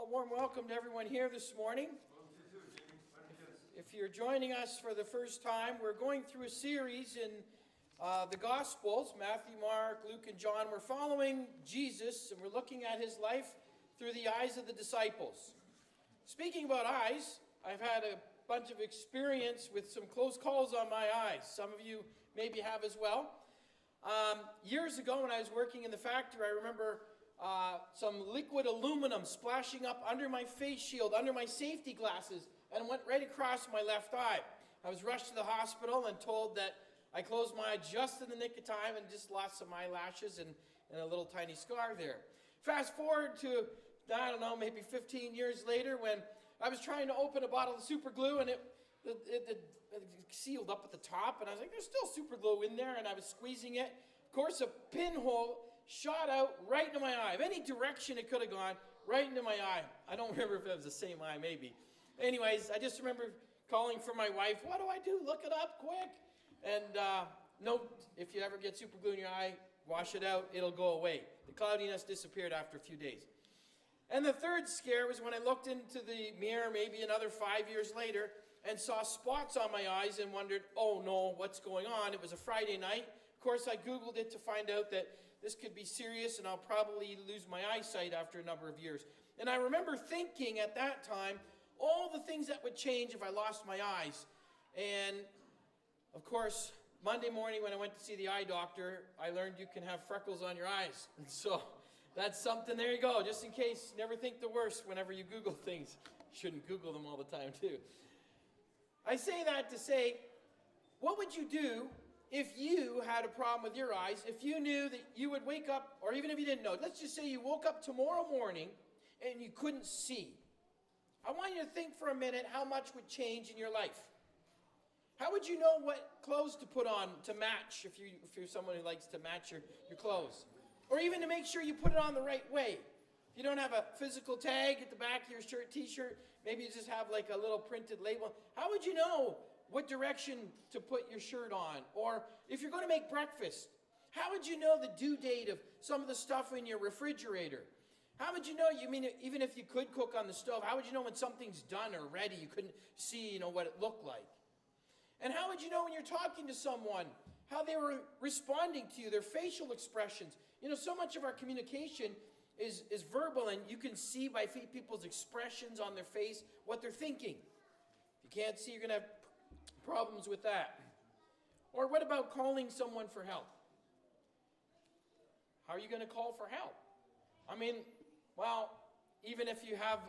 Well, warm welcome to everyone here this morning. If you're joining us for the first time, we're going through a series in the Gospels, Matthew, Mark, Luke, and John. We're following Jesus, and we're looking at his life through the eyes of the disciples. Speaking about eyes, I've had a bunch of experience with some close calls on my eyes. Some of you maybe have as well. Years ago when I was working in the factory, I remember some liquid aluminum splashing up under my face shield, under my safety glasses, and went right across my left eye. I was rushed to the hospital and told that I closed my eye just in the nick of time and just lost some eyelashes and a little tiny scar there. Fast forward to, I don't know, maybe 15 years later when I was trying to open a bottle of super glue and it sealed up at the top, and I was like, there's still super glue in there, and I was squeezing it. Of course, a pinhole shot out right into my eye. Of any direction it could have gone, right into my eye. I don't remember if it was the same eye, maybe. Anyways, I just remember calling for my wife. What do I do? Look it up quick. And note, if you ever get super glue in your eye, wash it out. It'll go away. The cloudiness disappeared after a few days. And the third scare was when I looked into the mirror maybe another 5 years later and saw spots on my eyes and wondered, oh no, what's going on? It was a Friday night. Of course, I Googled it to find out that this could be serious and I'll probably lose my eyesight after a number of years. And I remember thinking at that time all the things that would change if I lost my eyes. And of course, Monday morning when I went to see the eye doctor, I learned you can have freckles on your eyes. And so that's something, there you go, just in case, never think the worst whenever you Google things. You shouldn't Google them all the time too. I say that to say, what would you do if you had a problem with your eyes, if you knew that you would wake up, or even if you didn't know, let's just say you woke up tomorrow morning and you couldn't see. I want you to think for a minute how much would change in your life. How would you know what clothes to put on to match if you're someone who likes to match your clothes? Or even to make sure you put it on the right way. If you don't have a physical tag at the back of your shirt, t-shirt, maybe you just have like a little printed label. How would you know what direction to put your shirt on? Or if you're going to make breakfast, how would you know the due date of some of the stuff in your refrigerator? How would you know, even if you could cook on the stove, how would you know when something's done or ready? You couldn't see, what it looked like. And how would you know when you're talking to someone, how they were responding to you, their facial expressions? So much of our communication is verbal, and you can see by people's expressions on their face what they're thinking. If you can't see, you're going to have problems with that. Or what about calling someone for help? How are you going to call for help? Even if you have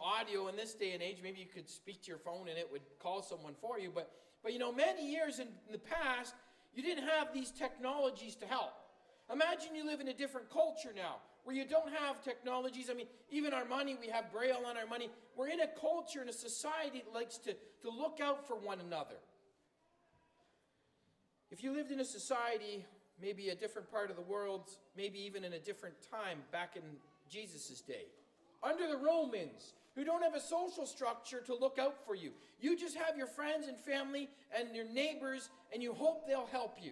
audio in this day and age, maybe you could speak to your phone and it would call someone for you. But many years in the past, you didn't have these technologies to help. Imagine you live in a different culture now where you don't have technologies. Even our money, we have Braille on our money. We're in a culture and a society that likes to look out for one another. If you lived in a society, maybe a different part of the world, maybe even in a different time back in Jesus' day, under the Romans, who don't have a social structure to look out for you. You just have your friends and family and your neighbors, and you hope they'll help you.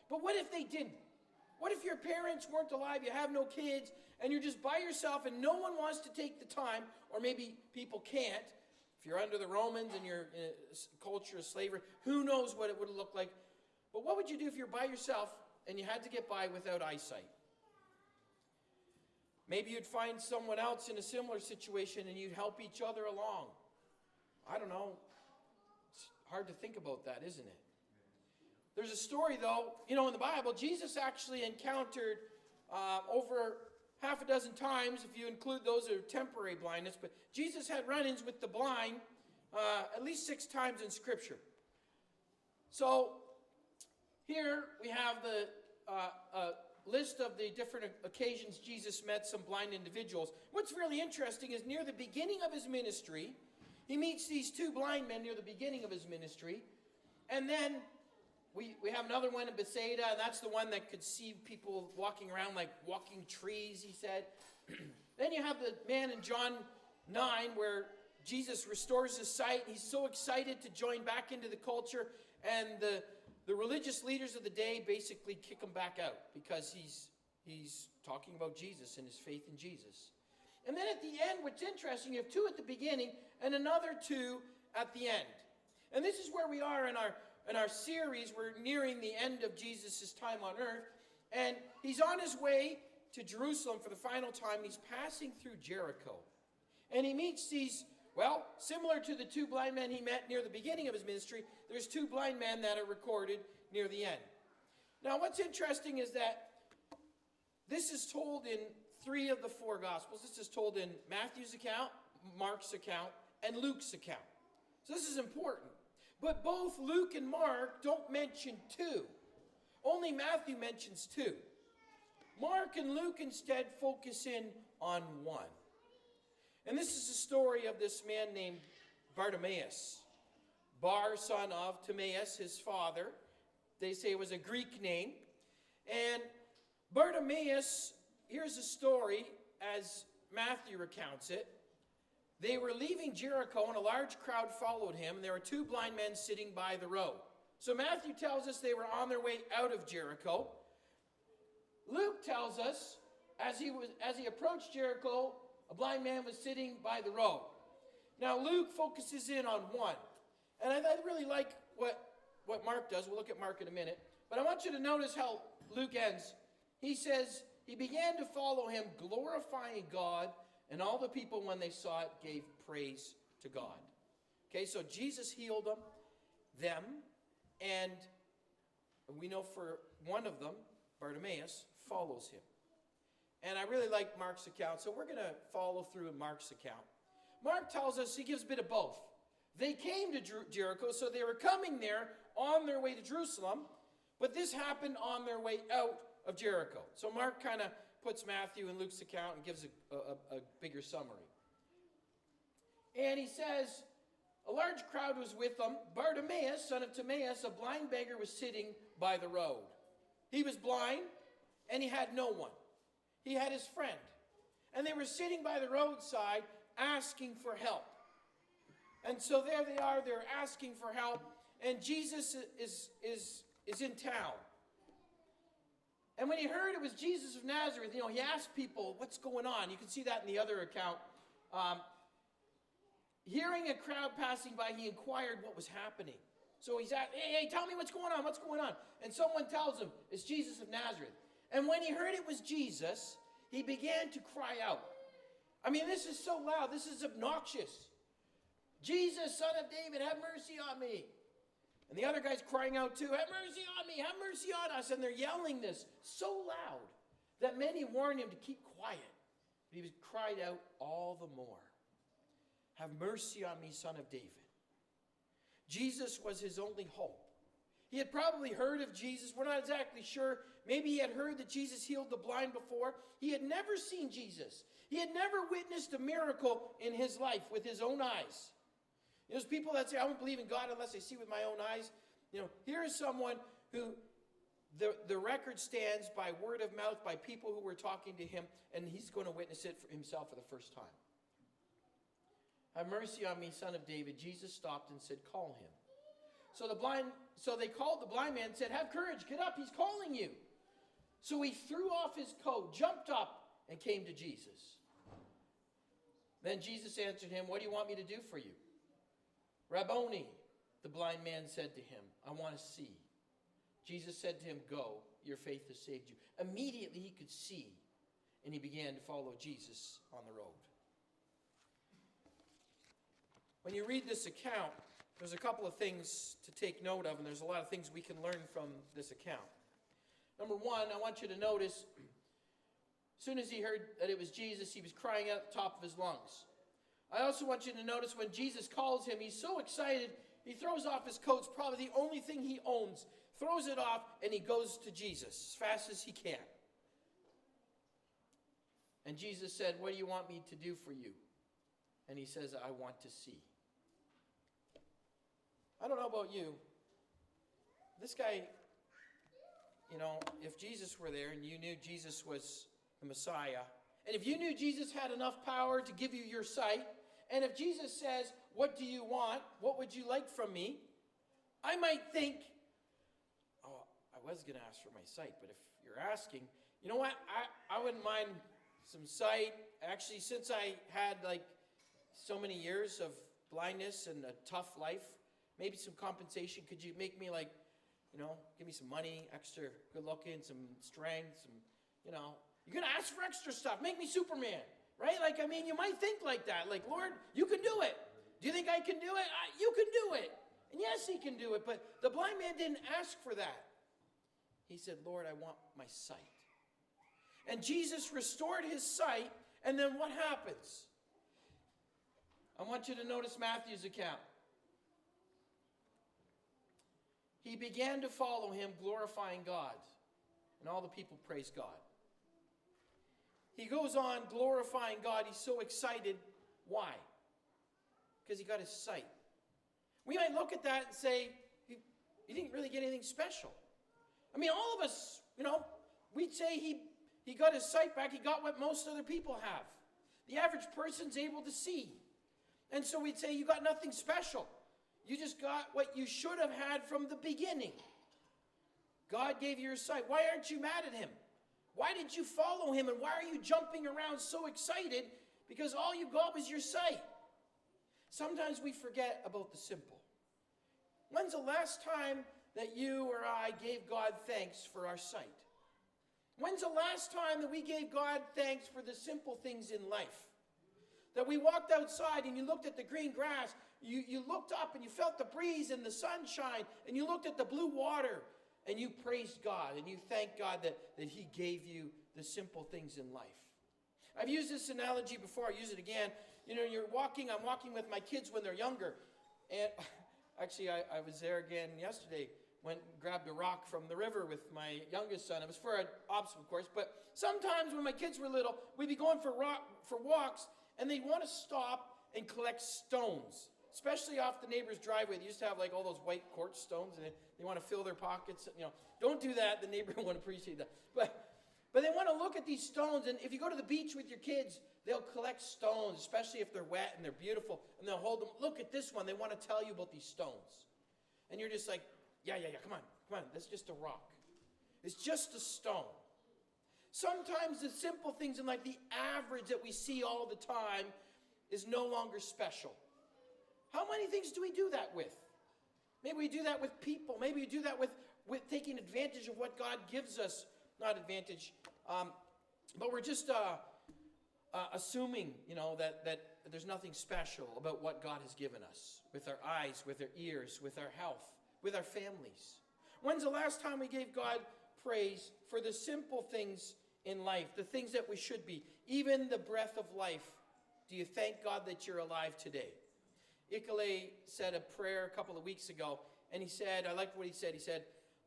But what if they didn't? What if your parents weren't alive, you have no kids, and you're just by yourself and no one wants to take the time, or maybe people can't. If you're under the Romans and you're in a culture of slavery, who knows what it would look like. But what would you do if you're by yourself and you had to get by without eyesight? Maybe you'd find someone else in a similar situation and you'd help each other along. I don't know. It's hard to think about that, isn't it? There's a story, though, in the Bible, Jesus actually encountered over half a dozen times, if you include those who are temporary blindness, but Jesus had run-ins with the blind at least 6 times in Scripture. So here we have the list of the different occasions Jesus met some blind individuals. What's really interesting is near the beginning of his ministry, he meets these 2 blind men near the beginning of his ministry, and then we have another one in Bethsaida, and that's the one that could see people walking around like walking trees, he said. Then you have the man in John 9 where Jesus restores his sight. He's so excited to join back into the culture, and the religious leaders of the day basically kick him back out because he's talking about Jesus and his faith in Jesus. And then at the end, what's interesting, you have 2 at the beginning and another 2 at the end. And this is where we are in our series. We're nearing the end of Jesus' time on earth. And he's on his way to Jerusalem for the final time. He's passing through Jericho. And he meets these, well, similar to the 2 blind men he met near the beginning of his ministry, there's 2 blind men that are recorded near the end. Now, what's interesting is that this is told in 3 of the 4 Gospels. This is told in Matthew's account, Mark's account, and Luke's account. So this is important. But both Luke and Mark don't mention 2. Only Matthew mentions 2. Mark and Luke instead focus in on 1. And this is the story of this man named Bartimaeus. Bar, son of Timaeus, his father. They say it was a Greek name. And Bartimaeus, here's the story as Matthew recounts it. They were leaving Jericho and a large crowd followed him. And there were 2 blind men sitting by the road. So Matthew tells us they were on their way out of Jericho. Luke tells us as he approached Jericho, a blind man was sitting by the road. Now Luke focuses in on 1. And I really like what Mark does. We'll look at Mark in a minute. But I want you to notice how Luke ends. He says, he began to follow him, glorifying God, and all the people, when they saw it, gave praise to God. Okay, so Jesus healed them, and we know for one of them, Bartimaeus, follows him. And I really like Mark's account, so we're going to follow through in Mark's account. Mark tells us, he gives a bit of both. They came to Jericho, so they were coming there on their way to Jerusalem, but this happened on their way out of Jericho. So Mark kind of puts Matthew and Luke's account and gives a bigger summary. And he says, a large crowd was with them. Bartimaeus, son of Timaeus, a blind beggar, was sitting by the road. He was blind, and he had no one. He had his friend. And they were sitting by the roadside asking for help. And so there they are, they're asking for help, and Jesus is in town. And when he heard it was Jesus of Nazareth, he asked people, what's going on? You can see that in the other account. Hearing a crowd passing by, he inquired what was happening. So he's asked, hey, tell me what's going on, what's going on? And someone tells him, it's Jesus of Nazareth. And when he heard it was Jesus, he began to cry out. I mean, this is so loud, this is obnoxious. Jesus, son of David, have mercy on me. And the other guy's crying out too, have mercy on me, have mercy on us. And they're yelling this so loud that many warned him to keep quiet. But he cried out all the more, have mercy on me, son of David. Jesus was his only hope. He had probably heard of Jesus. We're not exactly sure. Maybe he had heard that Jesus healed the blind before. He had never seen Jesus. He had never witnessed a miracle in his life with his own eyes. There's people that say, I won't believe in God unless I see with my own eyes. Here is someone who the record stands by word of mouth, by people who were talking to him, and he's going to witness it for himself for the first time. Have mercy on me, son of David. Jesus stopped and said, call him. So they called the blind man and said, have courage, get up, he's calling you. So he threw off his coat, jumped up, and came to Jesus. Then Jesus answered him, what do you want me to do for you? Rabboni, the blind man said to him, I want to see. Jesus said to him, go, your faith has saved you. Immediately he could see, and he began to follow Jesus on the road. When you read this account, there's a couple of things to take note of, and there's a lot of things we can learn from this account. Number one, I want you to notice, as soon as he heard that it was Jesus, he was crying out at the top of his lungs. I also want you to notice when Jesus calls him, he's so excited, he throws off his coat. It's probably the only thing he owns. Throws it off, and he goes to Jesus as fast as he can. And Jesus said, what do you want me to do for you? And he says, I want to see. I don't know about you. This guy, if Jesus were there and you knew Jesus was the Messiah, and if you knew Jesus had enough power to give you your sight, and if Jesus says, what do you want? What would you like from me? I might think, I was going to ask for my sight, but if you're asking, you know what? I wouldn't mind some sight. Actually, since I had like so many years of blindness and a tough life, maybe some compensation. Could you make me like, give me some money, extra good looking, some strength, you're going to ask for extra stuff. Make me Superman, right? Like, I mean, you might think like that. Like, Lord, you can do it. Do you think I can do it? You can do it. And yes, he can do it. But the blind man didn't ask for that. He said, Lord, I want my sight. And Jesus restored his sight. And then what happens? I want you to notice Matthew's account. He began to follow him, glorifying God. And all the people praised God. He goes on glorifying God. He's so excited. Why? Because he got his sight. We might look at that and say, he didn't really get anything special. I mean, all of us, we'd say he got his sight back. He got what most other people have. The average person's able to see. And so we'd say you got nothing special. You just got what you should have had from the beginning. God gave you your sight. Why aren't you mad at him? Why did you follow him? And why are you jumping around so excited? Because all you got was your sight. Sometimes we forget about the simple. When's the last time that you or I gave God thanks for our sight? When's the last time that we gave God thanks for the simple things in life? That we walked outside and you looked at the green grass, you looked up and you felt the breeze and the sunshine, and you looked at the blue water and you praised God and you thanked God that he gave you the simple things in life. I've used this analogy before, I use it again. I'm walking with my kids when they're younger. And actually, I was there again yesterday. Went and grabbed a rock from the river with my youngest son. It was for an obstacle course. But sometimes when my kids were little, we'd be going for walks, and they'd want to stop and collect stones, especially off the neighbor's driveway. They used to have like all those white quartz stones, and they want to fill their pockets. Don't do that. The neighbor won't appreciate that. But they want to look at these stones, and if you go to the beach with your kids, they'll collect stones, especially if they're wet and they're beautiful, and they'll hold them. Look at this one. They want to tell you about these stones. And you're just like, yeah, come on, that's just a rock. It's just a stone. Sometimes the simple things in life, the average that we see all the time, is no longer special. How many things do we do that with? Maybe we do that with people. Maybe we do that with taking advantage of what God gives us. Not advantage, but we're just assuming, that there's nothing special about what God has given us with our eyes, with our ears, with our health, with our families. When's the last time we gave God praise for the simple things in life, the things that we should be, even the breath of life? Do you thank God that you're alive today? Ikale said a prayer a couple of weeks ago, and he said, I liked what he said. He said,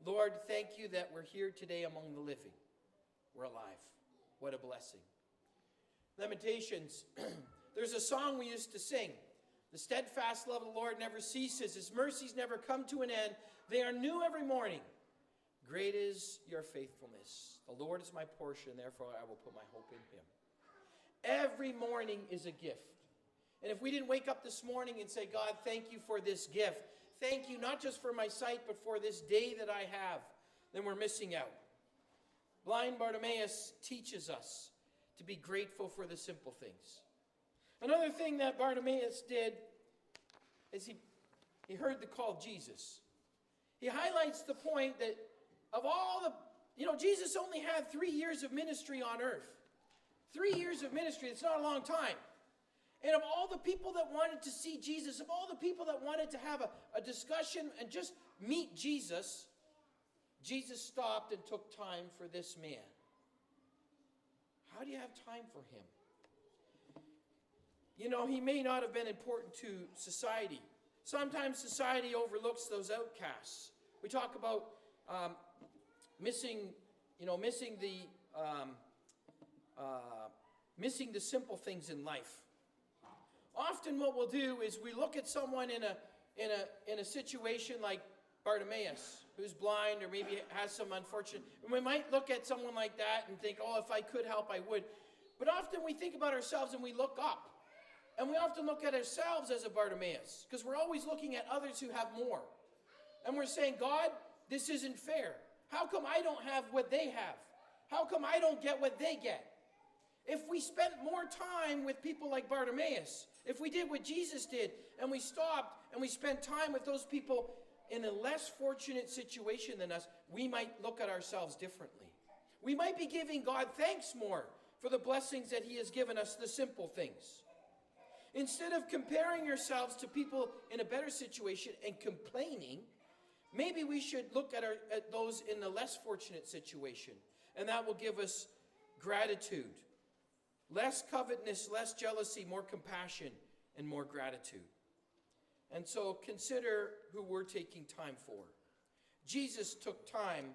Lord, thank you that we're here today among the living. We're alive. What a blessing. Lamentations. There's a song we used to sing. The steadfast love of the Lord never ceases. His mercies never come to an end. They are new every morning. Great is your faithfulness. The Lord is my portion, therefore I will put my hope in him. Every morning is a gift. And if we didn't wake up this morning and say, God, thank you for this gift. Thank you not just for my sight, but for this day that I have, then we're missing out. Blind Bartimaeus teaches us to be grateful for the simple things. Another thing that Bartimaeus did is he heard the call of Jesus. He highlights the point that of all the, Jesus only had 3 years of ministry on earth. 3 years of ministry, it's not a long time. And of all the people that wanted to see Jesus, of all the people that wanted to have a discussion and just meet Jesus, Jesus stopped and took time for this man. How do you have time for him? He may not have been important to society. Sometimes society overlooks those outcasts. We talk about missing the simple things in life. Often what we'll do is we look at someone in a situation like Bartimaeus, who's blind or maybe has some unfortunate, and we might look at someone like that and think, oh, if I could help, I would. But often we think about ourselves and we look up. And we often look at ourselves as a Bartimaeus, because we're always looking at others who have more. And we're saying, God, this isn't fair. How come I don't have what they have? How come I don't get what they get? if we spent more time with people like Bartimaeus, if we did what Jesus did, and we stopped and we spent time with those people in a less fortunate situation than us, we might look at ourselves differently. We might be giving God thanks more for the blessings that he has given us, the simple things. Instead of comparing yourselves to people in a better situation and complaining, maybe we should look at those in a less fortunate situation, and that will give us gratitude. Less covetousness, less jealousy, more compassion, and more gratitude. And so consider who we're taking time for. Jesus took time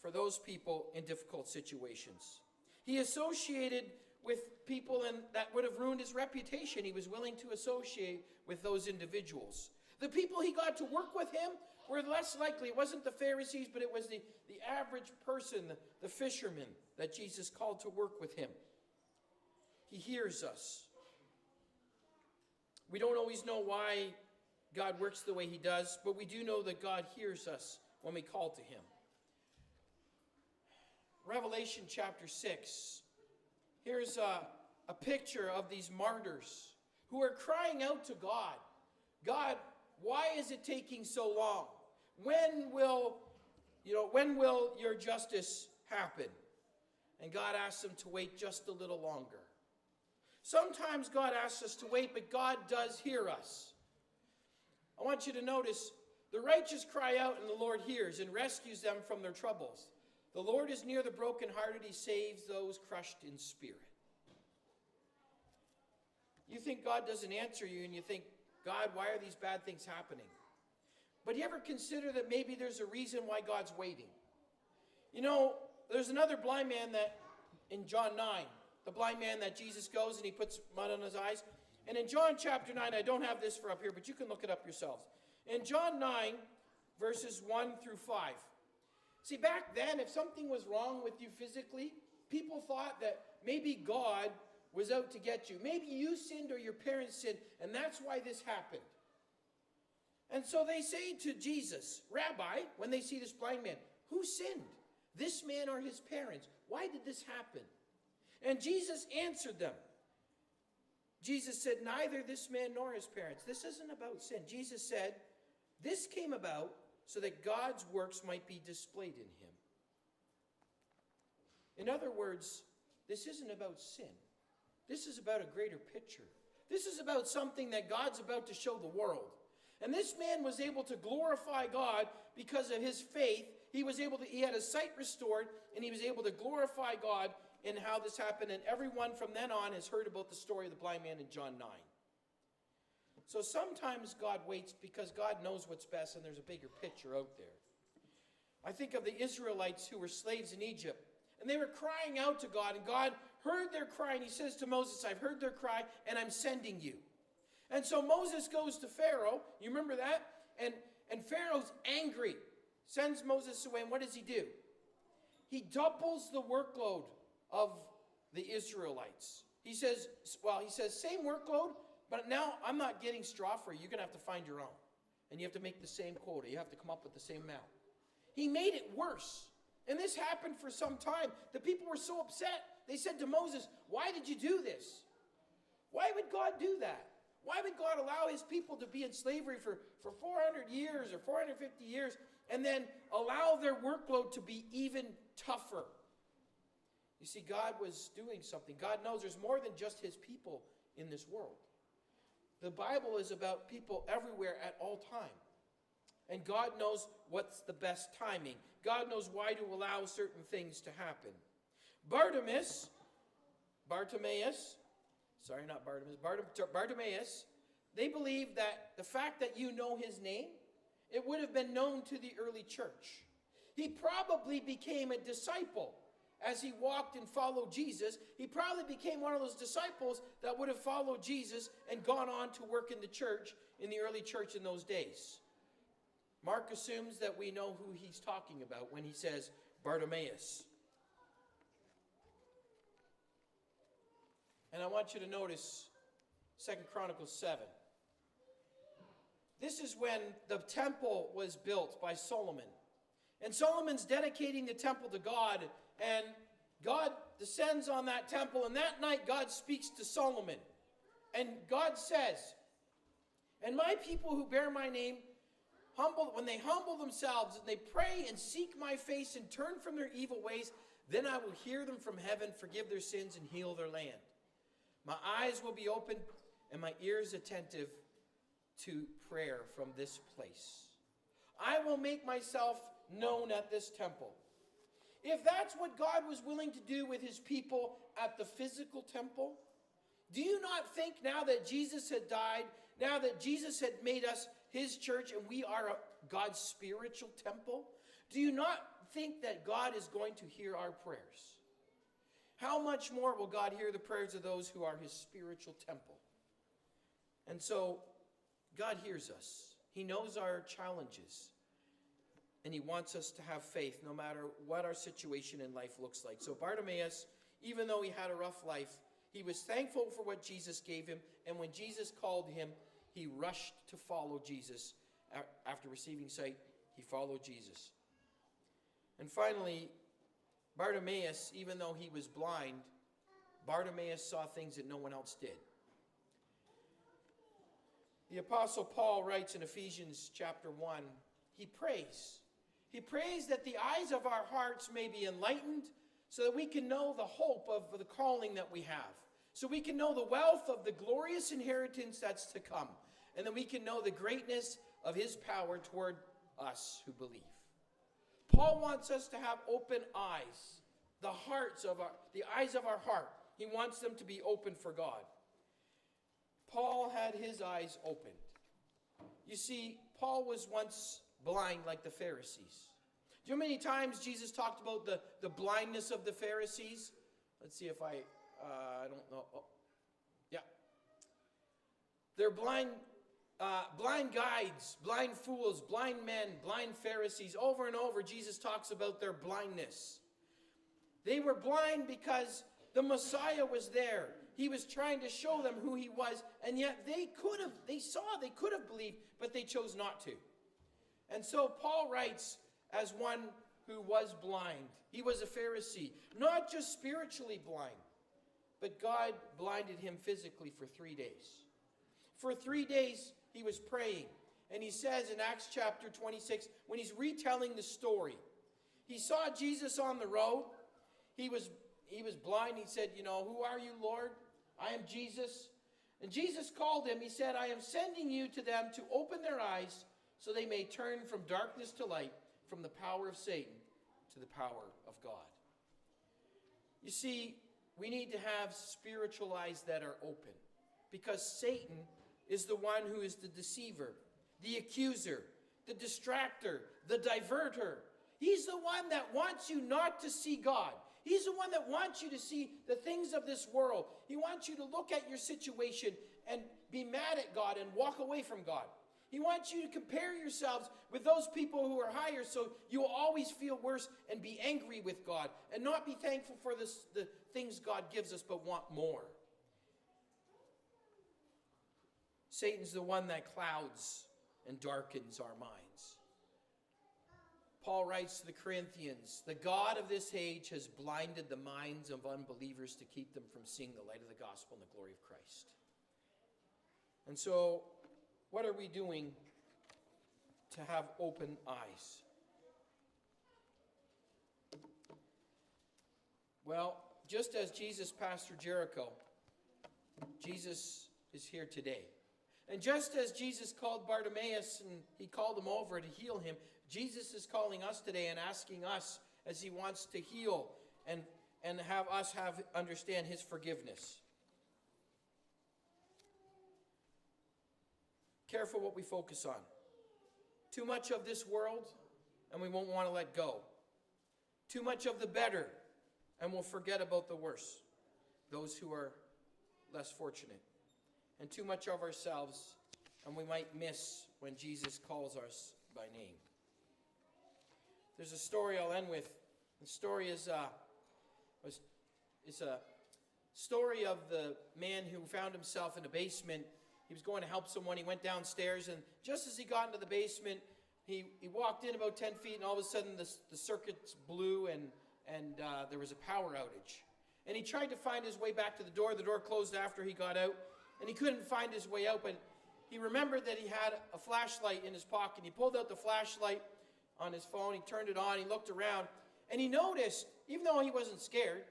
for those people in difficult situations. He associated with people that would have ruined his reputation. He was willing to associate with those individuals. The people he got to work with him were less likely. It wasn't the Pharisees, but it was the average person, the fisherman that Jesus called to work with him. He hears us. We don't always know why God works the way he does, but we do know that God hears us when we call to him. Revelation chapter 6. Here's a picture of these martyrs who are crying out to God. God, why is it taking so long? When will your justice happen? And God asks them to wait just a little longer. Sometimes God asks us to wait, but God does hear us. I want you to notice, the righteous cry out and the Lord hears and rescues them from their troubles. The Lord is near the brokenhearted. He saves those crushed in spirit. You think God doesn't answer you, and you think, God, why are these bad things happening? But you ever consider that maybe there's a reason why God's waiting? You know, there's another blind man that in John 9, the blind man that Jesus goes and he puts mud on his eyes. And in John chapter 9, I don't have this for up here, but you can look it up yourselves. In John 9, verses 1 through 5. See, back then, if something was wrong with you physically, people thought that maybe God was out to get you. Maybe you sinned or your parents sinned, and that's why this happened. And so they say to Jesus, Rabbi, when they see this blind man, who sinned, this man or his parents? Why did this happen? And Jesus answered them. Jesus said, neither this man nor his parents. This isn't about sin. Jesus said, this came about so that God's works might be displayed in him. In other words, this isn't about sin. This is about a greater picture. This is about something that God's about to show the world. And this man was able to glorify God because of his faith. He had his sight restored, and he was able to glorify God in how this happened. And everyone from then on has heard about the story of the blind man in John 9. So sometimes God waits because God knows what's best, and there's a bigger picture out there. I think of the Israelites who were slaves in Egypt, and they were crying out to God, and God heard their cry, and he says to Moses, I've heard their cry, and I'm sending you. And so Moses goes to Pharaoh, you remember that? And Pharaoh's angry, sends Moses away, and what does he do? He doubles the workload of the Israelites. He says, same workload, but now I'm not getting straw for you. You're going to have to find your own. And you have to make the same quota. You have to come up with the same amount. He made it worse. And this happened for some time. The people were so upset. They said to Moses, why did you do this? Why would God do that? Why would God allow his people to be in slavery for 400 years or 450 years and then allow their workload to be even tougher? You see, God was doing something. God knows there's more than just his people in this world. The Bible is about people everywhere at all time. And God knows what's the best timing. God knows why to allow certain things to happen. Bartimaeus, they believed that the fact that you know his name, it would have been known to the early church. He probably became a disciple as he walked and followed Jesus. He probably became one of those disciples that would have followed Jesus and gone on to work in the church, in the early church in those days. Mark assumes that we know who he's talking about when he says Bartimaeus. And I want you to notice 2 Chronicles 7. This is when the temple was built by Solomon. And Solomon's dedicating the temple to God. And God descends on that temple, and that night God speaks to Solomon. And God says, and my people who bear my name, when they humble themselves and they pray and seek my face and turn from their evil ways, then I will hear them from heaven, forgive their sins, and heal their land. My eyes will be open and my ears attentive to prayer from this place. I will make myself known at this temple. If that's what God was willing to do with his people at the physical temple, do you not think now that Jesus had died, now that Jesus had made us his church and we are God's spiritual temple, do you not think that God is going to hear our prayers? How much more will God hear the prayers of those who are his spiritual temple? And so God hears us. He knows our challenges. And he wants us to have faith no matter what our situation in life looks like. So Bartimaeus, even though he had a rough life, he was thankful for what Jesus gave him. And when Jesus called him, he rushed to follow Jesus. After receiving sight, he followed Jesus. And finally, Bartimaeus, even though he was blind, Bartimaeus saw things that no one else did. The Apostle Paul writes in Ephesians chapter 1, he prays. He prays that the eyes of our hearts may be enlightened so that we can know the hope of the calling that we have. So we can know the wealth of the glorious inheritance that's to come. And that we can know the greatness of his power toward us who believe. Paul wants us to have open eyes, the eyes of our heart. He wants them to be open for God. Paul had his eyes opened. You see, Paul was once blind like the Pharisees. Do you know how many times Jesus talked about the blindness of the Pharisees? Let's see if I don't know. Oh, yeah. They're blind guides, blind fools, blind men, blind Pharisees. Over and over, Jesus talks about their blindness. They were blind because the Messiah was there. He was trying to show them who he was, and yet they could have believed, but they chose not to. And so Paul writes as one who was blind. He was a Pharisee, not just spiritually blind, but God blinded him physically for 3 days. For 3 days, he was praying. And he says in Acts chapter 26, when he's retelling the story, he saw Jesus on the road. He was blind. He said, who are you, Lord? I am Jesus. And Jesus called him. He said, I am sending you to them to open their eyes so they may turn from darkness to light, from the power of Satan to the power of God. You see, we need to have spiritual eyes that are open, because Satan is the one who is the deceiver, the accuser, the distractor, the diverter. He's the one that wants you not to see God. He's the one that wants you to see the things of this world. He wants you to look at your situation and be mad at God and walk away from God. He wants you to compare yourselves with those people who are higher, so you'll always feel worse and be angry with God and not be thankful for the things God gives us, but want more. Satan's the one that clouds and darkens our minds. Paul writes to the Corinthians, the God of this age has blinded the minds of unbelievers to keep them from seeing the light of the gospel and the glory of Christ. And so, what are we doing to have open eyes? Well, just as Jesus passed through Jericho, Jesus is here today. And just as Jesus called Bartimaeus and he called him over to heal him, Jesus is calling us today and asking us, as he wants to heal and have us understand his forgiveness. Careful what we focus on. Too much of this world, and we won't want to let go. Too much of the better, and we'll forget about the worse, those who are less fortunate. And too much of ourselves, and we might miss when Jesus calls us by name. There's a story I'll end with. The story is a story of the man who found himself in a basement. He was going to help someone. He went downstairs, and just as he got into the basement, he walked in about 10 feet, and all of a sudden the circuits blew, and there was a power outage. And he tried to find his way back to the door. The door closed after he got out, and he couldn't find his way out, but he remembered that he had a flashlight in his pocket. He pulled out the flashlight on his phone, he turned it on, he looked around, and he noticed, even though he wasn't scared,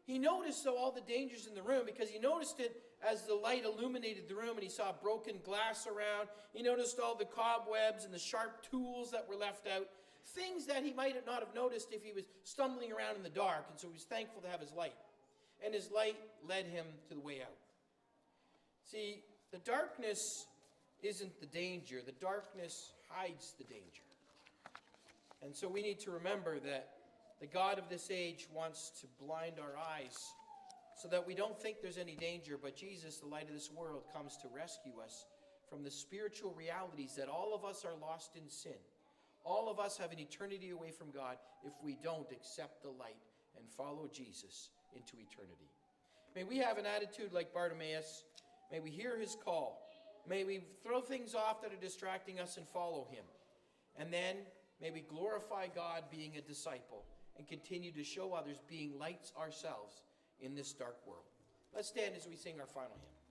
he noticed all the dangers in the room, because he noticed it as the light illuminated the room, and he saw broken glass around. He noticed all the cobwebs and the sharp tools that were left out, things that he might not have noticed if he was stumbling around in the dark, and so he was thankful to have his light. And his light led him to the way out. See, the darkness isn't the danger. The darkness hides the danger. And so we need to remember that the God of this age wants to blind our eyes so that we don't think there's any danger, but Jesus, the light of this world, comes to rescue us from the spiritual realities that all of us are lost in sin. All of us have an eternity away from God if we don't accept the light and follow Jesus into eternity. May we have an attitude like Bartimaeus. May we hear his call. May we throw things off that are distracting us and follow him. And then may we glorify God being a disciple and continue to show others being lights ourselves in this dark world. Let's stand as we sing our final hymn.